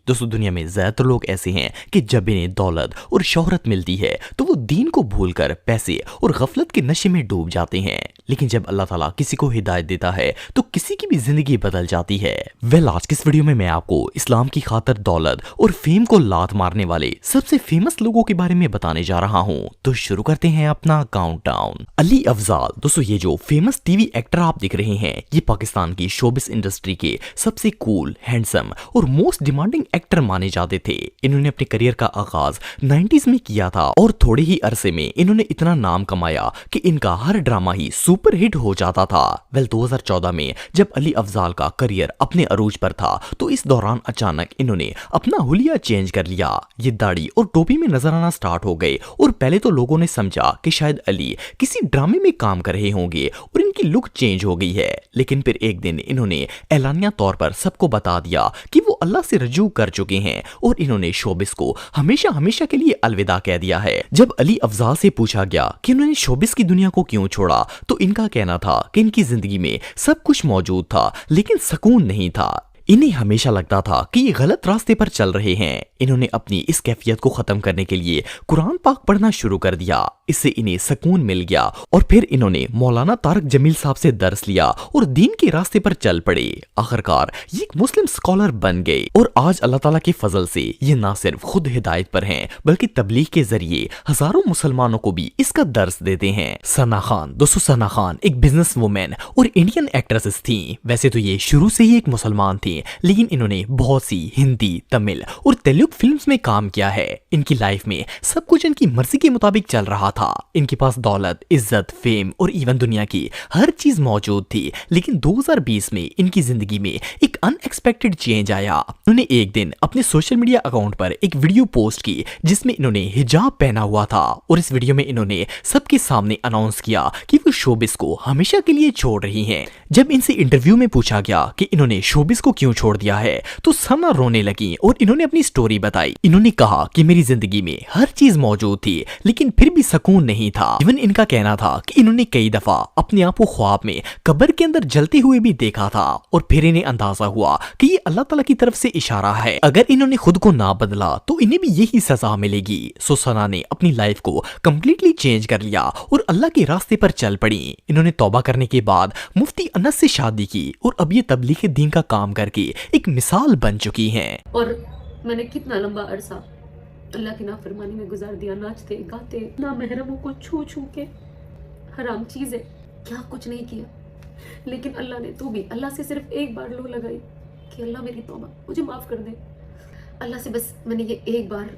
दोस्तों दुनिया में ज्यादातर लोग ऐसे हैं कि जब इन्हें दौलत और शोहरत मिलती है तो वो दीन को भूलकर पैसे और गफलत के नशे में डूब जाते हैं, लेकिन जब अल्लाह ताला किसी को हिदायत देता है तो किसी की भी जिंदगी बदल जाती है। आज की इस वीडियो में मैं आपको इस्लाम की खातिर दौलत और फेम को लात मारने वाले सबसे फेमस लोगों के बारे में बताने जा रहा हूँ। तो शुरू करते हैं अपना काउंटडाउन। अली अफजाल। दोस्तों ये जो फेमस टीवी एक्टर आप देख रहे हैं ये पाकिस्तान की शोबिस इंडस्ट्री के सबसे कूल, हैंडसम और मोस्ट डिमांडिंग एक्टर माने जाते थे। इन्होंने अपने करियर का आगाज 90s में किया था और थोड़े ही अरसे में इन्होंने इतना नाम कमाया कि इनका हर ड्रामा ही सुपर हिट हो जाता था। 2014 में जब अली अफजाल का करियर अपने अरूज पर था तो इस दौरान अचानक इन्होंने अपना हुलिया चेंज कर लिया। ये दाढ़ी और टोपी में नजर आना स्टार्ट हो गए और पहले तो लोगों ने समझा कि शायद अली किसी ड्रामे में काम कर रहे होंगे और इनकी लुक चेंज हो गई है, लेकिन फिर एक दिन इन्होंने ऐलानिया तौर पर सबको बता दिया कि वो अल्लाह से रजू कर चुके हैं और इन्होंने शोबिस को हमेशा हमेशा के लिए अलविदा कह दिया है। जब अली अफजाल से पूछा गया कि उन्होंने शोबिस की दुनिया को क्यों छोड़ा तो इनका कहना था कि इनकी जिंदगी में सब कुछ मौजूद था लेकिन सुकून नहीं था। इन्हें हमेशा लगता था कि ये गलत रास्ते पर चल रहे हैं। इन्होंने अपनी इस कैफियत को खत्म करने के लिए कुरान पाक पढ़ना शुरू कर दिया। इससे इन्हें सुकून मिल गया और फिर इन्होंने मौलाना तारक जमील साहब से दर्स लिया और दीन के रास्ते पर चल पड़े। आखिरकार ये एक मुस्लिम स्कॉलर बन गए और आज अल्लाह ताला के फजल से ये ना सिर्फ खुद हिदायत पर हैं बल्कि तबलीग के जरिए हजारों मुसलमानों को भी इसका दर्स देते हैं। सना खान। दोस्तों सना खान एक बिजनेस वुमेन और इंडियन एक्ट्रेसेस थी। वैसे तो ये शुरू से ही एक मुसलमान थी लेकिन इन्होंने बहुत सी हिंदी, तमिल और तेलुगु फिल्म्स में काम किया है। इनकी लाइफ में सब कुछ इनकी मर्जी के मुताबिक चल रहा था। इनके पास दौलत, इज्जत, फेम और इवन दुनिया की हर चीज मौजूद थी, लेकिन 2020 में इनकी जिंदगी में एक अनएक्सपेक्टेड चेंज आया। उन्होंने एक दिन अपने सोशल मीडिया अकाउंट पर एक वीडियो पोस्ट की जिसमें इन्होंने हिजाब पहना हुआ था और इस वीडियो में इन्होंने सबके सामने अनाउंस किया कि वो शोबिस को हमेशा के लिए छोड़ रही हैं। जब इनसे इंटरव्यू में पूछा गया कि इन्होंने शोबिस को क्यों छोड़ दिया है तो सना रोने लगी और इन्होंने अपनी स्टोरी बताई। इन्होंने कहा कि मेरी जिंदगी में हर चीज मौजूद थी लेकिन फिर भी सुकून नहीं था। इवन इनका कहना था कि इन्होंने कई दफा अपने आप को ख्वाब में कब्र के अंदर जलते हुए भी देखा था और फिर इन्हें अंदाजा हुआ कि ये अल्लाह ताला की तरफ से इशारा है, अगर इन्होंने खुद को ना बदला तो इन्हें भी यही सजा मिलेगी। सो सना ने अपनी लाइफ को कंप्लीटली चेंज कर लिया और अल्लाह के रास्ते पर चल पड़ी। इन्होंने तौबा करने के बाद मुफ्ती अनस से शादी की और अब ये तबलीग दीन का काम करके एक मिसाल बन चुकी हैं। और मैंने कितना लंबा अरसा अल्लाह की नाफरमानी में गुजार दिया, नाचते गाते, ना महरमों को छू छू के, हराम चीजें, क्या कुछ नहीं किया। लेकिन अल्लाह ने तो भी अल्लाह से सिर्फ एक बार लो लगाई कि अल्लाह मेरी तौबा, मुझे माफ कर दे। अल्लाह से बस मैंने ये एक बार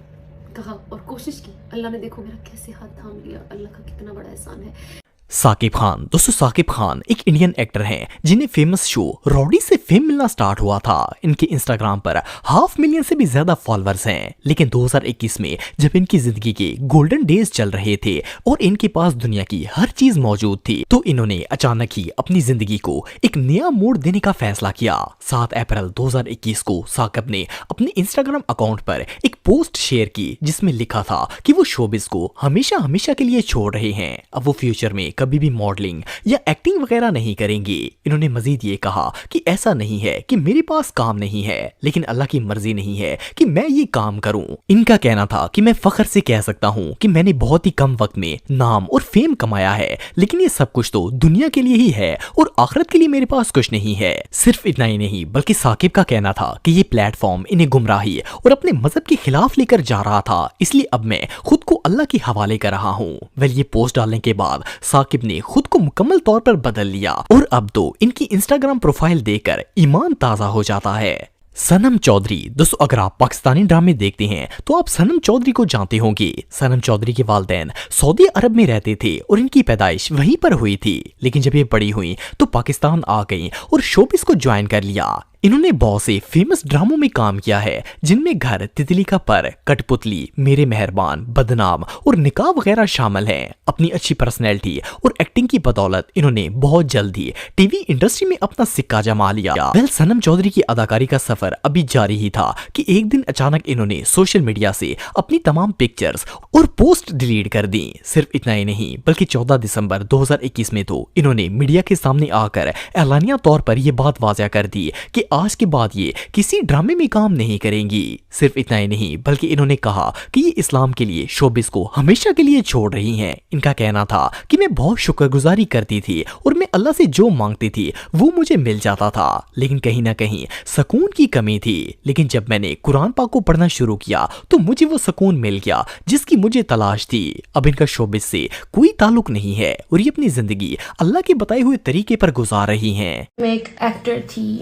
कहा और कोशिश की। अल्लाह ने देखो मेरा कैसे हाथ थाम लिया। अल्लाह का कितना बड़ा एहसान है। साकिब खान। दोस्तों साकिब खान एक इंडियन एक्टर हैं जिन्हें फेमस शो रॉडी से फेम मिलना स्टार्ट हुआ था। इनके इंस्टाग्राम पर 500,000 से भी ज्यादा फॉलोअर्स हैं, लेकिन 2021 में जब इनकी जिंदगी के गोल्डन डेज चल रहे थे और इनके पास दुनिया की हर चीज मौजूद थी तो इन्होंने अचानक ही अपनी जिंदगी को एक नया मोड़ देने का फैसला किया। 7 अप्रैल 2021 को साकिब ने अपने इंस्टाग्राम अकाउंट पर एक पोस्ट शेयर की जिसमें लिखा था कि वो शोबिस को हमेशा हमेशा के लिए छोड़ रहे हैं। अब वो फ्यूचर में कभी भी मॉडलिंग या एक्टिंग वगैरह नहीं करेंगे। इन्होंने मजीद ये कहा कि ऐसा नहीं है कि मेरे पास काम नहीं है, लेकिन अल्लाह की मर्जी नहीं है कि मैं ये काम करूं। इनका कहना था कि मैं फख्र से कह सकता हूं कि मैंने बहुत ही कम वक्त में नाम और फेम कमाया है, लेकिन ये सब कुछ तो दुनिया के लिए ही है और आखिरत के लिए मेरे पास कुछ नहीं है। सिर्फ इतना ही नहीं बल्कि साकिब का कहना था कि ये प्लेटफॉर्म इन्हें गुमराही और अपने मजहब के खिलाफ लेकर जा रहा था, इसलिए अब मैं खुद को अल्लाह के हवाले कर रहा हूँ। ये पोस्ट डालने के बाद साकिब ने खुद को मुकम्मल तौर पर बदल लिया और अब तो इनकी इंस्टाग्राम प्रोफाइल देखकर ईमान ताजा हो जाता है। सनम चौधरी। दोस्तों अगर आप पाकिस्तानी ड्रामे देखते हैं तो आप सनम चौधरी को जानते होंगे। सनम चौधरी के वालिदैन सऊदी अरब में रहते थे और इनकी पैदाइश वहीं पर हुई थी, लेकिन जब ये बड़ी हुई तो पाकिस्तान आ गई और शोबिस को ज्वाइन कर लिया। इन्होंने बहुत से फेमस ड्रामों में काम किया है जिनमें घर, तितली का पर, कठपुतली, मेरे मेहरबान, बदनाम और निकाह वगैरह शामिल हैं। अपनी अच्छी पर्सनैलिटी और एक्टिंग की बदौलत इन्होंने बहुत जल्द ही टीवी इंडस्ट्री में अपना सिक्का जमा लिया। सनम चौधरी की अदाकारी का सफर अभी जारी ही था कि एक दिन अचानक इन्होंने सोशल मीडिया से अपनी तमाम पिक्चर्स और पोस्ट डिलीट कर दी। सिर्फ इतना ही नहीं बल्कि 14 दिसंबर 2021 में तो इन्होंने मीडिया के सामने आकर ऐलानिया तौर पर यह बात वाज़ह कर दी कि آج کے بعد یہ کسی ڈرامے میں کام نہیں کریں گی۔ صرف اتنا ہی نہیں بلکہ انہوں نے کہا کہ یہ اسلام کے لیے شوبز کو ہمیشہ کے لیے چھوڑ رہی ہیں۔ ان کا کہنا تھا کہ میں بہت شکر گزاری کرتی تھی اور میں اللہ سے جو مانگتی تھی وہ مجھے مل جاتا تھا، لیکن کہیں نہ کہیں سکون کی کمی تھی۔ لیکن جب میں نے قرآن پاک کو پڑھنا شروع کیا تو مجھے وہ سکون مل گیا جس کی مجھے تلاش تھی۔ اب ان کا شوبز سے کوئی تعلق نہیں ہے اور یہ اپنی زندگی اللہ کے بتائے ہوئے طریقے پر گزار رہی ہیں۔ میں ایک ایکٹر تھی،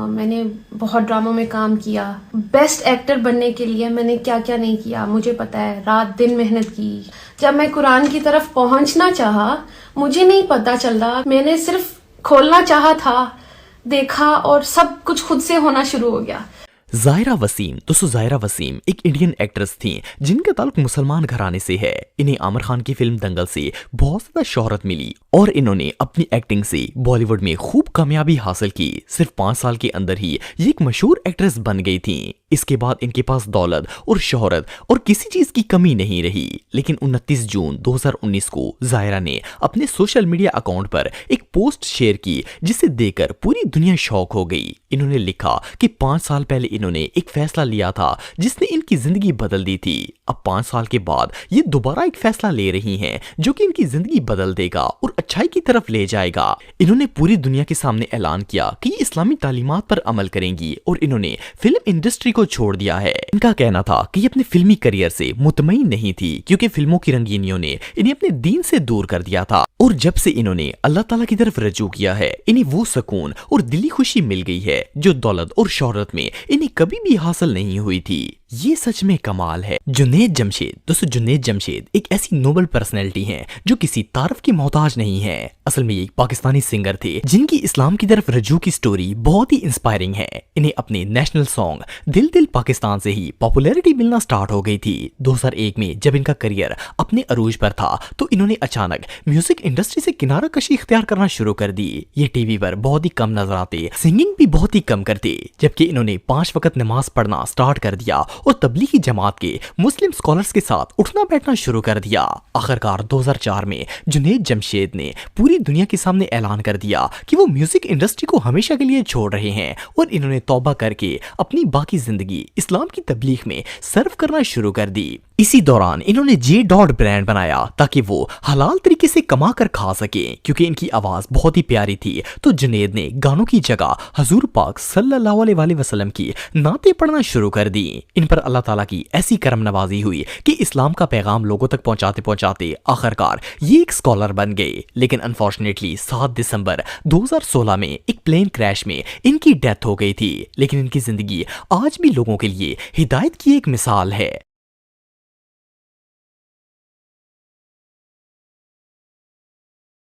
میں نے بہت ڈراموں میں کام کیا۔ بیسٹ ایکٹر بننے کے لیے میں نے کیا کیا نہیں کیا مجھے پتا ہے، رات دن محنت کی۔ جب میں قرآن کی طرف پہنچنا چاہا مجھے نہیں پتا چلا، میں نے صرف کھولنا چاہا تھا، دیکھا اور سب کچھ خود سے ہونا شروع ہو گیا۔ زائرہ وسیم، دوستو زائرہ وسیم ایک انڈین ایکٹریس تھیں جن کا تعلق مسلمان گھرانے سے ہے۔ انہیں عامر خان کی فلم دنگل سے بہت زیادہ شہرت ملی اور انہوں نے اپنی ایکٹنگ سے بالی ووڈ میں خوب کامیابی حاصل کی۔ صرف 5 سال کے اندر ہی یہ ایک مشہور ایکٹریس بن گئی تھیں۔ اس کے بعد ان کے پاس دولت اور شہرت اور کسی چیز کی کمی نہیں رہی، لیکن 29 جون 2019 کو زائرہ نے اپنے سوشل میڈیا اکاؤنٹ پر ایک پوسٹ شیئر کی جسے دیکھ کر پوری دنیا شوق ہو گئی۔ انہوں نے لکھا کہ 5 سال پہلے انہوں نے ایک فیصلہ لیا تھا جس نے ان کی زندگی بدل دی تھی۔ اب 5 سال کے بعد یہ دوبارہ ایک فیصلہ لے رہی ہیں جو کہ ان کی زندگی بدل دے گا اور اچھائی کی طرف لے جائے گا۔ انہوں نے پوری دنیا کے سامنے اعلان کیا کہ یہ اسلامی تعلیمات پر عمل کریں گی اور انہوں نے فلم انڈسٹری کو چھوڑ دیا ہے۔ ان کا کہنا تھا کہ یہ اپنے فلمی کریئر سے مطمئن نہیں تھی کیونکہ فلموں کی رنگینیوں نے انہیں اپنے دین سے دور کر دیا تھا، اور جب سے انہوں نے اللہ تعالیٰ کی طرف رجوع کیا ہے انہیں وہ سکون اور دلی خوشی مل گئی ہے جو دولت اور شہرت میں انہیں کبھی بھی حاصل نہیں ہوئی تھی۔ یہ سچ میں کمال ہے۔ جنید جمشید، دوستو جنید جمشید ایک ایسی نوبل پرسنالٹی ہیں جو کسی تعارف کی محتاج نہیں ہے۔ اصل میں یہ ایک پاکستانی سنگر تھے جن کی اسلام کی طرف رجوع کی سٹوری بہت ہی انسپائرنگ ہے۔ انہیں اپنے نیشنل سانگ دل دل پاکستان سے ہی پاپولیرٹی ملنا سٹارٹ ہو گئی تھی۔ 2001 میں جب ان کا کریئر اپنے عروج پر تھا تو انہوں نے اچانک میوزک انڈسٹری سے کنارہ کشی اختیار کرنا شروع کر دی۔ یہ ٹی وی پر بہت ہی کم نظر آتے، سنگنگ بھی بہت ہی کم کرتے، جبکہ انہوں نے 5 وقت نماز پڑھنا سٹارٹ کر دیا اور تبلیغی جماعت کے مسلم اسکالرز کے ساتھ اٹھنا بیٹھنا شروع کر دیا۔ آخرکار 2004 میں جنید جمشید نے پوری دنیا کے سامنے اعلان کر دیا کہ وہ میوزک انڈسٹری کو ہمیشہ کے لیے چھوڑ رہے ہیں اور انہوں نے توبہ کر کے اپنی باقی زندگی اسلام کی تبلیغ میں صرف کرنا شروع کر دی۔ اسی دوران انہوں نے جے ڈاٹ برانڈ بنایا تاکہ وہ حلال طریقے سے کما کر کھا سکیں، کیونکہ ان کی آواز بہت ہی پیاری تھی تو جنید نے گانوں کی جگہ حضور پاک صلی اللہ علیہ وآلہ وسلم کی نعتیں پڑھنا شروع کر دی۔ ان پر اللہ تعالیٰ کی ایسی کرم نوازی ہوئی کہ اسلام کا پیغام لوگوں تک پہنچاتے پہنچاتے آخرکار یہ ایک اسکالر بن گئے، لیکن انفارچونیٹلی 7 دسمبر 2016 میں ایک پلین کریش میں ان کی ڈیتھ ہو گئی تھی، لیکن ان کی زندگی آج بھی لوگوں کے لیے ہدایت کی ایک مثال ہے۔